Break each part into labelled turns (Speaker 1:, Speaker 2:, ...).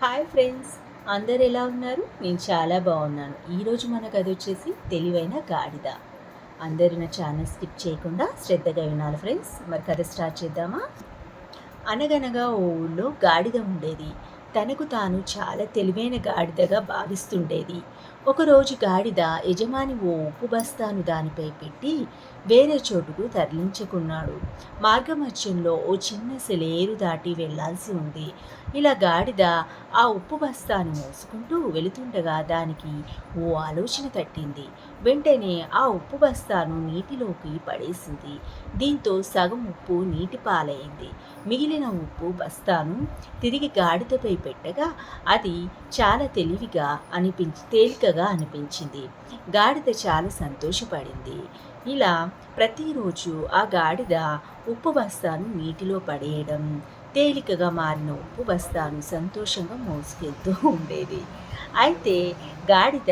Speaker 1: Hi friends, అందరు ఎలా ఉన్నారు? నేను చాలా బాగున్నాను. ఈరోజు మన కథ వచ్చేసి తెలివైన గాడిద. అందరూ నా ఛానల్ స్కిప్ చేయకుండా శ్రద్ధగా వినాలి ఫ్రెండ్స్. మరి కథ స్టార్ట్ చేద్దామా? అనగనగా ఓ ఊళ్ళో గాడిద ఉండేది. తనకు తాను చాలా తెలివైన గాడిదగా భావిస్తుండేది. ఒకరోజు గాడిద యజమాని ఓ ఉప్పు బస్తాను దానిపై పెట్టి వేరే చోటుకు తరలించుకున్నాడు. మార్గమధ్యంలో ఓ చిన్న సెలేరు దాటి వెళ్లాల్సి ఉంది. ఇలా గాడిద ఆ ఉప్పు బస్తాను మోసుకుంటూ వెళుతుండగా దానికి ఓ ఆలోచన తట్టింది. వెంటనే ఆ ఉప్పు బస్తాను నీటిలోకి పడేసింది. దీంతో సగం ఉప్పు నీటి పాలైంది. మిగిలిన ఉప్పు బస్తాను తిరిగి గాడిదపై పెట్టగా అది చాలా తేలికగా అనిపించింది. గాడిద చాలా సంతోషపడింది. ఇలా ప్రతిరోజు ఆ గాడిద ఉప్పు బస్తాను నీటిలో పడేయడం, తేలికగా మారిన ఉప్పు బస్తాను సంతోషంగా మోసుకెళ్తూ ఉండేది. అయితే గాడిద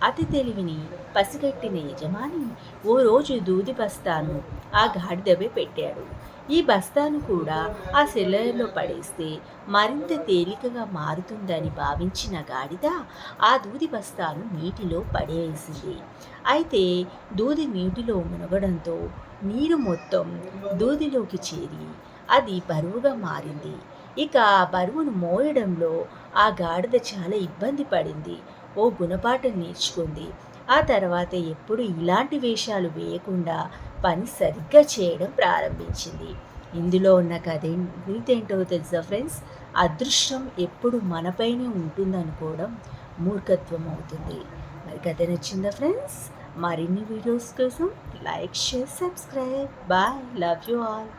Speaker 1: అతి తెలివిని పసిగట్టిన యజమాని ఓ రోజు దూది బస్తాను ఆ గాడిదపై పెట్టాడు. ఈ బస్తాను కూడా ఆ సెల్లర్లో పడేస్తే మరింత తేలికగా మారుతుందని భావించిన గాడిద ఆ దూది బస్తాను నీటిలో పడేసింది. అయితే దూది నీటిలో మునగడంతో నీరు మొత్తం దూదిలోకి చేరి అది బరువుగా మారింది. ఇక ఆ బరువును మోయడంలో ఆ గాడిద చాలా ఇబ్బంది పడింది. ఓ గుణపాఠం నేర్చుకుంది. ఆ తర్వాత ఎప్పుడు ఇలాంటి వేషాలు వేయకుండా పని సరిగ్గా చేయడం ప్రారంభించింది. ఇందులో ఉన్న కథ నీతేంటో తెలుసా ఫ్రెండ్స్? అదృష్టం ఎప్పుడు మనపైనే ఉంటుందనుకోవడం మూర్ఖత్వం అవుతుంది. మరి కథ నచ్చిందా ఫ్రెండ్స్? మరిన్ని వీడియోస్ కోసం like, share, subscribe. Bye, love you all.